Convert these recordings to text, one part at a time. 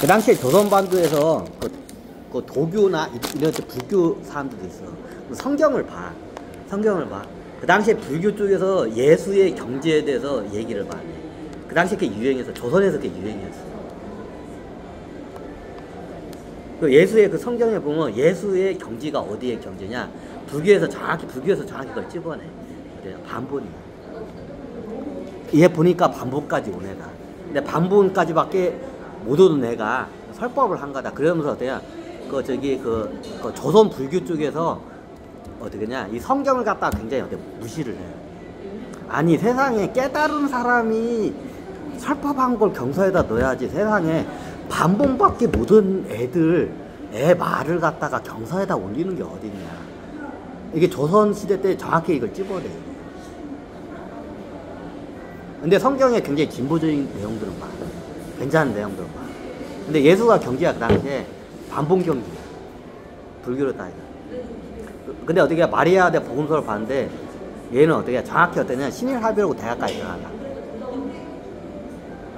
그 당시에 조선반도에서 그 도교나 이런 불교 사람들도 있어. 성경을 봐. 성경을 봐. 그 당시에 불교 쪽에서 예수의 경지에 대해서 얘기를 많이 해. 그 당시에 그게 유행했어. 조선에서 그게 유행했어. 그 예수의 그 성경에 보면 예수의 경지가 어디의 경지냐? 불교에서 정확히 그걸 찝어내. 반본이야. 얘 보니까 반본까지 온 애다. 근데 반본까지밖에 못 오는 애가 설법을 한 거다. 그러면서 어때요? 그 조선 불교 쪽에서 어떻게냐? 이 성경을 갖다가 굉장히 무시를 해요. 아니, 세상에 깨달은 사람이 설법한 걸 경서에다 넣어야지. 세상에 반본밖에 못한 애 말을 갖다가 경서에다 올리는 게 어딨냐. 이게 조선시대 때 정확히 이걸 찝어내요. 근데 성경에 굉장히 진보적인 내용들은 많아. 괜찮은 내용들은 많아. 근데 예수가 경지야. 그 당시에 반본 경지야. 불교로 따지자. 근데 어떻게 마리아 대 복음서를 봤는데 얘는 어떻게 정확히 어떠냐? 신일합의라고 대학까지 들어간다.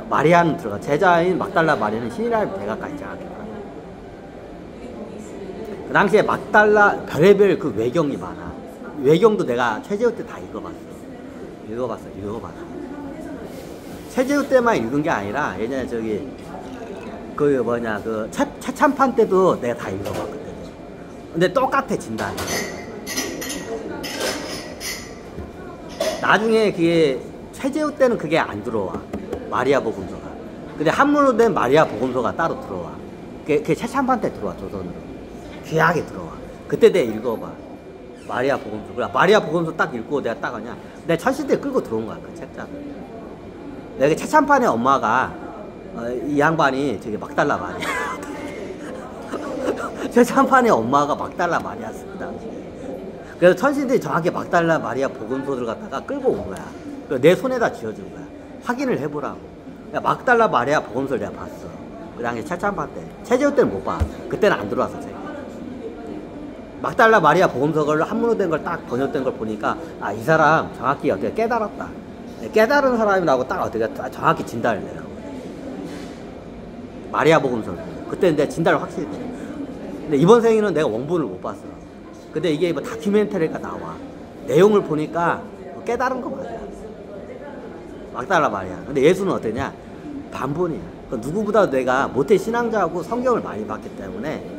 마리아는 들어가. 제자인 막달라 마리아는 신일합의 대학까지 정확히 들어가. 그 당시에 막달라 별의별 그 외경이 많아. 외경도 내가 최재우 때 다 읽어봤어. 최재우 때만 읽은 게 아니라 예전에 최참판 때도 내가 다 읽어봤거든. 근데 똑같아, 진단이. 나중에 그게 최재우 때는 그게 안 들어와. 마리아 복음서가. 근데 한문으로 된 마리아 복음서가 따로 들어와. 그게 최참판 때 들어와, 조선으로. 귀하게 들어와. 그때 내가 읽어봐. 마리아 복음서. 그래, 마리아 복음서 딱 읽고 내가 딱 하냐. 내가 천시대 끌고 들어온 거야, 그 책자를. 내가 최참판의 엄마가 이 양반이 막달라 마리아. 최참판의 엄마가 막달라 마리아였어, 그 당시에. 그래서 천신들이 정확히 막달라 마리아 복음서를 갖다가 끌고 온 거야. 내 손에다 쥐어준 거야. 확인을 해보라고. 막달라 마리아 복음서를 내가 봤어. 그 당시에 최참판 때. 최재우 때는 못 봐. 그때는 안 들어왔어, 책이. 막달라 마리아 복음서를 한문으로 된 걸 딱 번역된 걸 보니까 아, 이 사람 정확히 어떻게 깨달았다. 깨달은 사람이라고 딱 어떻게 정확히 진단을 내요. 마리아 복음서. 그때 내가 진단을 확실히 내. 근데 이번 생에는 내가 원본을 못 봤어. 근데 이게 뭐 다큐멘터리가 나와. 내용을 보니까 깨달은 거 맞아. 막달라 마리아. 근데 예수는 어떠냐? 반본이야. 누구보다 내가 모태 신앙자하고 성경을 많이 봤기 때문에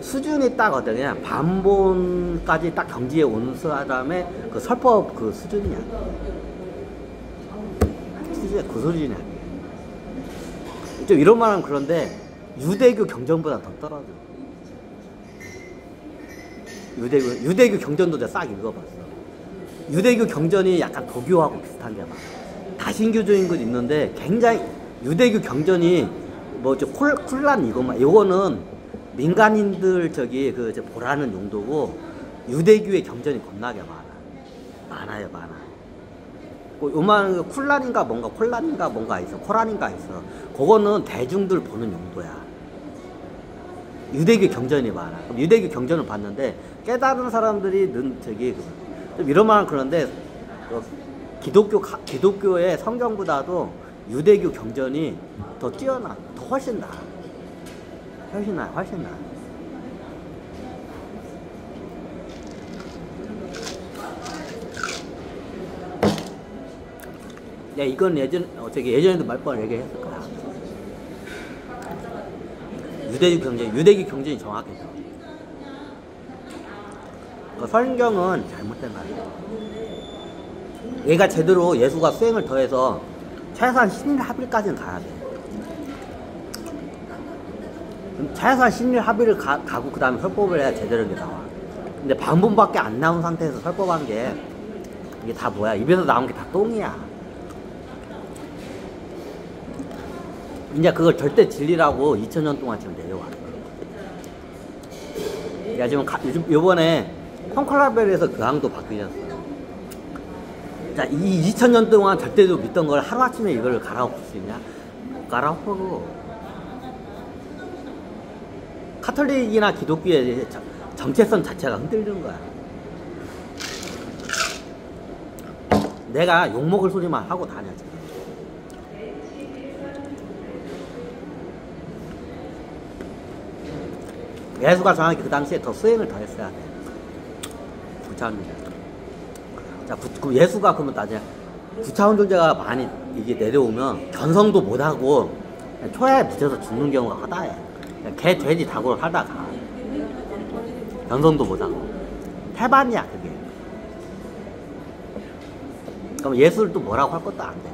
수준이 딱 어떠냐? 반본까지 딱 경지에 오는 사람의 그 설법 그 수준이야. 그 수준이야. 좀 이런 말하면 그런데 유대교 경전보다 더 떨어져. 유대교 경전도 내가 싹 읽어봤어. 유대교 경전이 약간 도교하고 비슷한 게 많아. 다신교적인 것도 있는데 굉장히 유대교 경전이 쿨란 이거는 민간인들 보라는 용도고 유대교의 경전이 겁나게 많아요. 요만 쿨란인가 뭔가 있어. 코란인가 있어. 그거는 대중들 보는 용도야. 유대교 경전이 많아. 그럼 유대교 경전을 봤는데 깨달은 사람들이 좀 이런 말은 그런데 기독교의 성경보다도 유대교 경전이 더 뛰어나. 더 훨씬 나아. 훨씬 나아. 야, 이건 예전에도 몇 번 얘기했을 거야. 유대교 경전이 정확해져. 성경은 잘못된 말이야. 얘가 제대로 예수가 수행을 더해서 최소한 신일합일까지는 가야 돼. 최소한 신일합의를 가고 그 다음에 설법을 해야 제대로 게 나와. 근데 반본밖에 안 나온 상태에서 설법한 게 이게 다 뭐야? 입에서 나온 게 다 똥이야. 이제 그걸 절대 진리라고 2000년 동안 지금 내려왔어. 야, 지금 요번에 펑클라벨에서 교황도 바뀌셨어. 자, 이 2000년 동안 절대로 믿던 걸 하루아침에 이걸 갈아엎을 수 있냐? 못 갈아엎어. 카톨릭이나 기독교의 정체성 자체가 흔들리는 거야. 내가 욕먹을 소리만 하고 다녀. 예수가 정확히 그 당시에 더 수행을 더 했어야 돼. 부차원존재. 자, 그 예수가 그러면 나중에 부차원 존재가 많이 이게 내려오면 견성도 못하고 초야에 묻혀서 죽는 경우가 허다해. 개, 돼지, 닭으로 하다가 견성도 못하고 태반이야 그게. 그럼 예수를 또 뭐라고 할 것도 안 돼.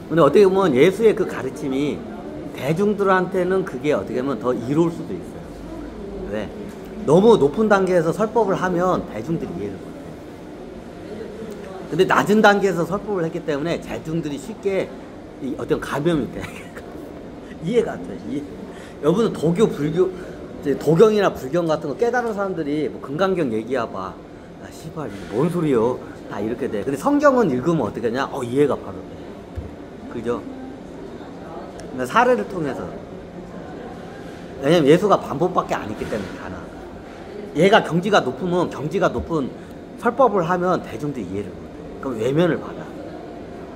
근데 어떻게 보면 예수의 그 가르침이 대중들한테는 그게 어떻게 보면 더 이로울 수도 있어요. 왜? 너무 높은 단계에서 설법을 하면 대중들이 이해를 못해. 근데 낮은 단계에서 설법을 했기 때문에 대중들이 쉽게 어떤 감염이 돼. 이해가 안 돼. 여러분은 도교, 불교, 도경이나 불경 같은 거 깨달은 사람들이 뭐 금강경 얘기해봐. 아, 씨발, 뭔 소리요? 다 이렇게 돼. 근데 성경은 읽으면 어떻게 하냐? 이해가 바로 돼. 그죠? 그러니까 사례를 통해서. 왜냐면 예수가 반복밖에 안 있기 때문에 하나. 얘가 경지가 높으면 경지가 높은 설법을 하면 대중들이 이해를 못해. 그럼 외면을 받아.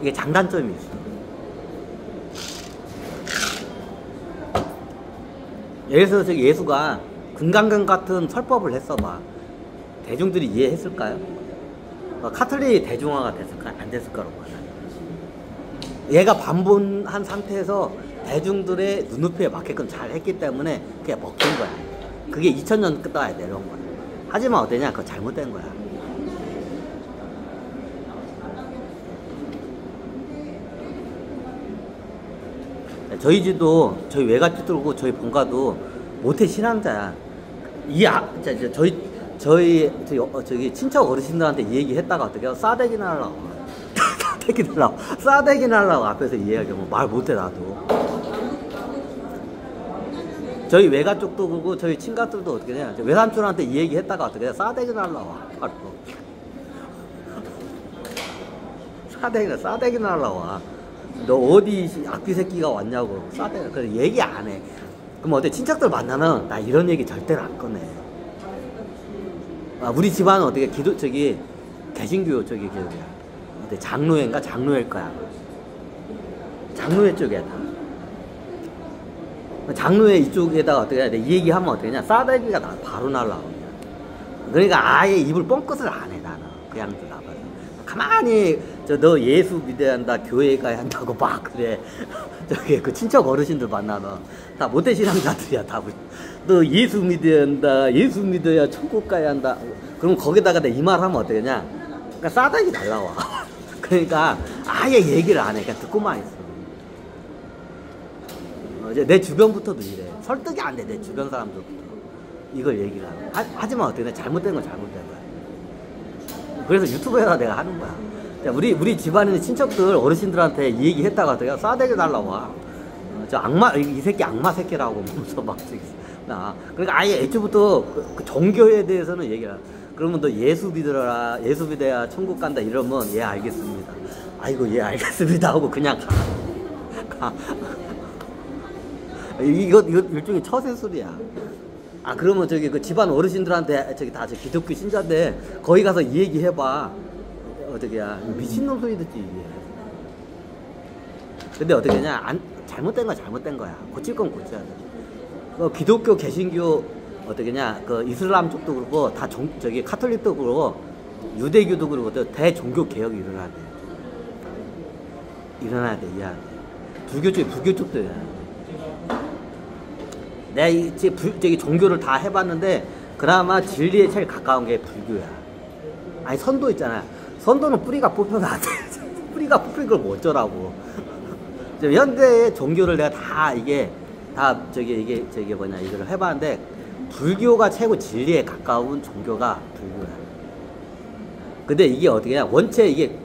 이게 장단점이 있어. 예를 들어서 저기 예수가 금강경 같은 설법을 했어봐. 대중들이 이해했을까요? 카톨릭이 대중화가 됐을까? 안 됐을 거라고 봐요. 얘가 반본한 상태에서 대중들의 눈높이에 맞게끔 잘 했기 때문에 그게 먹힌 거야. 그게 2000년 끝나야 내려온 거야. 하지만 어떠냐? 그거 잘못된 거야. 저희 집도, 저희 외갓집 들고 저희 본가도 모태 신앙자야. 저기 친척 어르신들한테 이 얘기 했다가 어떻게 해요? 싸대기나 하려고. 싸대기나 하려고 앞에서 이야기하면 말 못해, 나도. 저희 외가 쪽도 그러고 저희 친가들도 어떻게 해요? 외삼촌한테 이 얘기 했다가 어떻게 해요? 싸대기나 하려고. 싸대기나 하려고. 너 어디 악귀 새끼가 왔냐고. 싸대기. 그래서 얘기 안 해. 그럼 어때? 친척들 만나면 나 이런 얘기 절대로 안 꺼내. 우리 집안은 어떻게 개신교 장로회인가? 장로회일 거야. 장로회 쪽이야, 다. 장로회 이쪽에다가 어떻게 해야 돼? 이 얘기하면 어떻게 하냐? 싸대기가 바로 날라오냐. 그러니까 아예 입을 뻥끗을 안 해, 나는. 그냥 나봐서. 가만히, 너 예수 믿어야 한다, 교회 가야 한다고 막 그래. 그 친척 어르신들 만나면 다 모태신앙자들이야, 다. 너 예수 믿어야 한다, 예수 믿어야 천국 가야 한다. 그럼 거기다가 내 이 말 하면 어떻게 하냐? 그러니까 싸대기 날라와. 그러니까 아예 얘기를 안 해. 그냥 듣고만 있어. 이제 내 주변부터도 이래. 설득이 안 돼, 내 주변 사람들부터. 이걸 얘기를 하고. 하지만 어떻게 돼? 잘못된 건 잘못된 거야. 그래서 유튜브에다 내가 하는 거야. 우리 집안에 있는 친척들, 어르신들한테 이 얘기 했다가 어떻게 싸대기 날라와. 이 새끼 악마 새끼라고 하면서 막. 그러니까 아예 애초부터 그 종교에 대해서는 얘기를 안 해. 그러면 너 예수 믿어라, 예수 믿어야 천국 간다 이러면 예 알겠습니다. 아이고 예 알겠습니다 하고 그냥 가. 이거 일종의 처세술이야. 그러면 그 집안 어르신들한테 다 기독교 신자인데 거기 가서 이 얘기 해봐. 어떻게야 미친놈 소리 듣지 이게. 근데 어떻게 하냐? 잘못된 건 잘못된 거야. 고칠 건 고쳐야 돼. 기독교, 개신교 어떻게냐? 이슬람 쪽도 그렇고 다 카톨릭도 그렇고 유대교도 그렇고 대종교 개혁이 일어나야 돼. 이해해야 돼. 불교 쪽도 해야 돼. 내가 종교를 다 해봤는데 그나마 진리에 제일 가까운 게 불교야. 아니 선도 있잖아. 선도는 뿌리가 뽑혀서 안 돼. 뿌리가 뽑힌 걸 뭐 어쩌라고. 현대의 종교를 내가 다 이게 이걸 해봤는데 불교가 최고 진리에 가까운 종교가 불교야. 근데 이게 어떻게 냐 원체 이게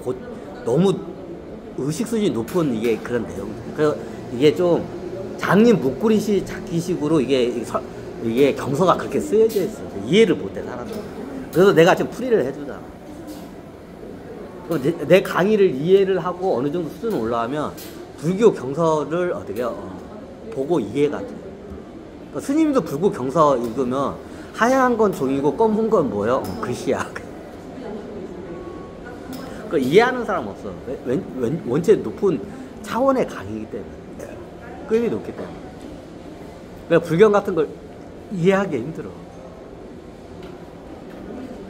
너무 의식 수준이 높은 이게 그런 내용. 그래서 이게 좀 장님 목구리시 잡기식으로 이게 경서가 그렇게 쓰여져 있어. 이해를 못해 사람들. 그래서 내가 지금 풀이를 해주잖아. 내 강의를 이해를 하고 어느 정도 수준 올라가면 불교 경서를 보고 이해가 돼. 스님도 불교 경서 읽으면 하얀 건 종이고 검은 건 뭐예요? 글씨야. 이해하는 사람 없어. 원체 높은 차원의 강이기 때문에. 급이 높기 때문에. 그러니까 불경 같은 걸 이해하기 힘들어.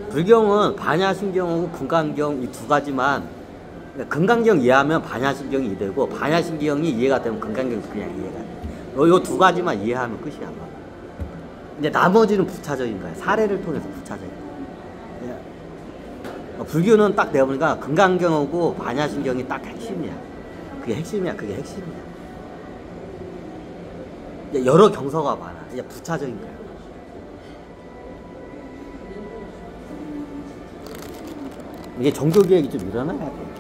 불경은 반야신경하고 금강경 이 두 가지만, 그러니까 금강경 이해하면 반야신경이 이해되고, 반야신경이 이해가 되면 금강경이 그냥 이해가 돼. 요 두 가지만 이해하면 끝이야. 이제 나머지는 부차적인 거야. 사례를 통해서 부차적인 거야. 불교는 딱 내가 보니까 금강경하고 반야신경이 딱 핵심이야. 그게 핵심이야. 그게 핵심이야. 이제 여러 경서가 많아. 이제 부차적인 거야. 이게 종교개혁이 좀 일어나야 돼.